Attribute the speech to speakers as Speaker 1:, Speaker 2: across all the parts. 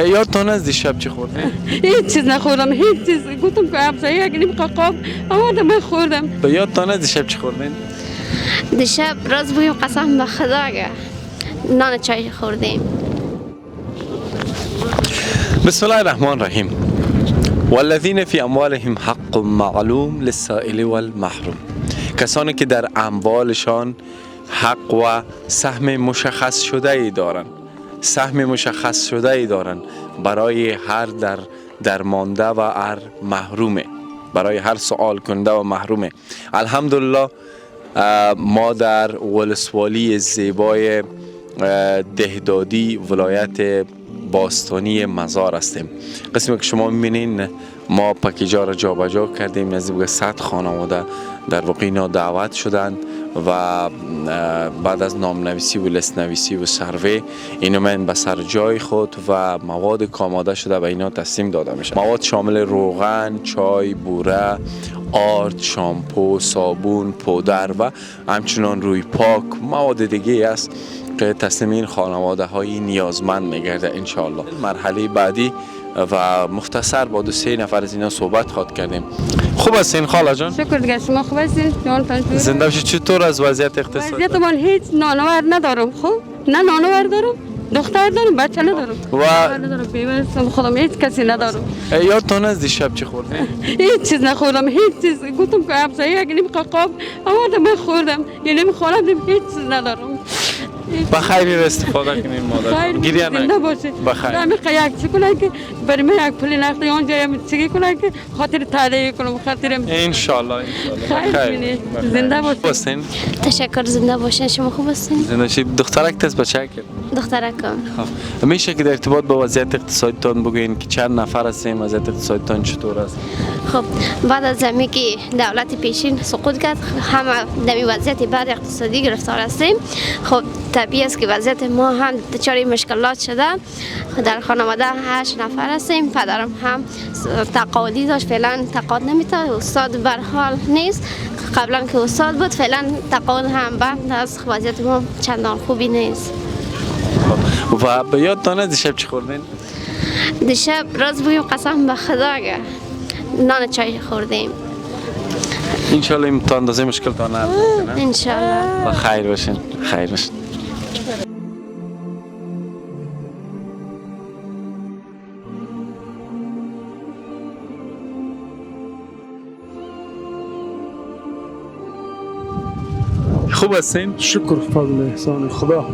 Speaker 1: یادتون از دیشب چی خوردین؟
Speaker 2: هیچ چیز نخوردم، هیچ چیز. گفتم که ابزایی یک نیم قاقاب آوردم من خوردم.
Speaker 1: یادتون از دیشب چی خوردین؟
Speaker 3: دیشب راز بگیم قسم به خدا نان چای خوردیم.
Speaker 1: بسم الله الرحمن الرحیم. والذین فی اموالهم حق معلوم للسائل والمحروم. کسانی که در اموالشان حق و سهم مشخص شده ای دارند، سهم مشخص شده ای دارند برای هر درمانده و هر محرومه، برای هر سوال کننده و محرومه. الحمدلله ما در ولسوالی زیبای دهدادی ولایت باستانی مزار هستیم. قسمی که شما میبینین ما پکیجا را جابجا کردیم، نزدیک 100 خانواده در واقع اینا دعوت شدند و بعد از نامنویسی و لیست نویسی و سروی اینو من به سر جای خود و مواد که آماده شده به اینا تسلیم داده میشه. مواد شامل روغن، چای، بوره، آرد، شامپو، صابون، پودر و همچنان روی پاک مواد دیگه است که تسلیم این خانواده های نیازمند میگرده انشاءالله. مرحله بعدی و مختصر با 2-3 نفر از اینا صحبت خواد کردیم. خوب هستین خاله جان؟
Speaker 2: شکر دیگه، شما خوب هستین؟
Speaker 1: زنده باشید. چطور از وضعیت اقتصادی؟
Speaker 2: وضعیت من هیچ نانور ندارم. خب نه نانور دارم، دختر دارم، بچه ندارم و ندارم، بیوه هستم، خودم هیچ کسی ندارم.
Speaker 1: یادتون از دیشب چی خوردین؟
Speaker 2: هیچ چیز نخوردم، هیچ چیز. گفتم که ابزایی یک نیم قاقاب آوردم من خوردم، یه نیم خوردم، هیچ چیز ندارم.
Speaker 1: بخیر استفاده کنین مادر.
Speaker 2: گریه زنده باشه.
Speaker 1: بخیر.
Speaker 2: من یک چی کنه که برای من یک پول نقدی اونجا هم چیزی کنه که خاطر تعلیه کنم، خاطر
Speaker 1: ان شاء الله
Speaker 2: خیر. زنده باشین.
Speaker 3: تشکر. زنده باشین. شما خوب هستین؟
Speaker 1: زنده باشید. دخترک تست بچه که
Speaker 3: دخترکم.
Speaker 1: خب میشه که در ارتباط با وضعیت اقتصادیتون بگوین که چند نفر هستین، وضعیت اقتصادیتون چطور است؟
Speaker 3: خب بعد از زمانی که دولت پیشین سقوط کرد همه دمی وضعیت بد اقتصادی گرفتار هستیم. خب طبیعی است که وضعیت ما هم دچار مشکلات شده. در خانواده 8 نفر هستیم. پدرم هم تقاعدی داشت، فعلا تقاعد نمیتونه، استاد به حال نیست. قبلا که استاد بود فعلا تقاعد هم بند است. وضعیت ما چندان خوبی نیست.
Speaker 1: و به یادتون از دیشب چی خوردین؟
Speaker 3: دیشب راز بگیم قسم به خدا نان چای خوردیم.
Speaker 1: انشالله این تا اندازه مشکلتان حل کنه.
Speaker 3: انشالله.
Speaker 1: و خیر باشین. خیر باشین. خوب هستین؟
Speaker 4: شکر فضل احسان خدا.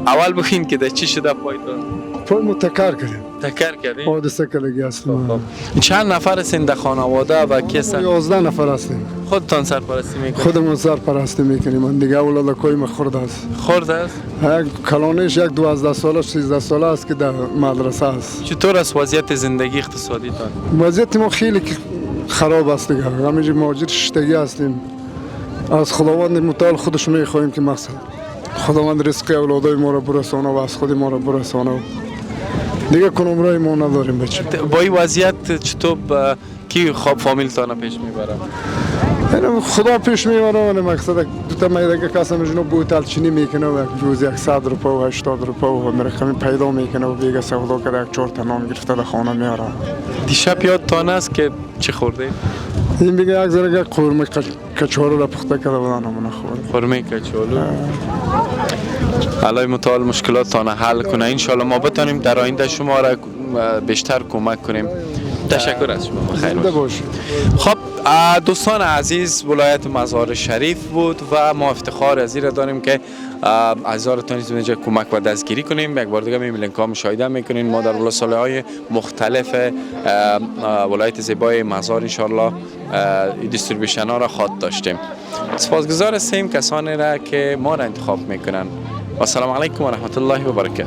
Speaker 1: اول بخین که در چی شده پایتون؟
Speaker 4: پای ما تکر کردیم.
Speaker 1: تکر کردین؟
Speaker 4: حادثه کلگی هستیم.
Speaker 1: چند نفر هستین در خانواده و کی هستن؟
Speaker 4: 11 نفر هستیم.
Speaker 1: خودتان سرپرستی میکنید؟
Speaker 4: خودمون سرپرستی میکنیم. من دیگه اولاد کوی خورد است.
Speaker 1: خورد است؟
Speaker 4: یک کلانیش یک 12 ساله 13 ساله است که در مدرسه است.
Speaker 1: چطور است وضعیت زندگی اقتصادیتان؟
Speaker 4: وضعیت ما خیلی خراب است دیگه. همینجوری مهاجر شدگی هستیم. از خداوند متعال خودش میخواهیم که مقصد خداوند رزق اولادای ما را برسانه و از خود ما را برسانه. دیگه کنم رای ما نداریم بچه.
Speaker 1: با این وضعیت چطور کی خواب فامیلتان پیش میبره؟
Speaker 4: خدا پیش میبره و مقصد دو تا میده که کسی میجنو بوتل چینی میکنه و روز 100 روپیه و 80 روپیه و مرخمی پیدا میکنه و بیگه سودا کرده یک 4 تا نان گرفته در خانه میاره. دیشب
Speaker 1: یادتان است که چی خوردید؟
Speaker 4: این دیگه یک ذره قورمه کچالو را پخته کرده بودن همون خورد.
Speaker 1: قورمه کچالو. الله متعال مشکلاتتان حل کنه. انشالله ما بتونیم در آینده شما را بیشتر کمک کنیم. تشکر از شما. خیر باشید. خب دوستان عزیز، ولایت مزار شریف بود و ما افتخار از این داریم که عزیزان تونستیم اینجا کمک و دستگیری کنیم. یک بار دیگه می‌بینیم که مشاهده میکنین ما در ولایت‌های مختلف ولایت زیبای مزار ان شاءالله دیستریبیوشن ها را خواهد داشتیم. سپاسگزار هستیم کسانی را که ما را انتخاب میکنن. و السلام علیکم و رحمت الله و برکاته.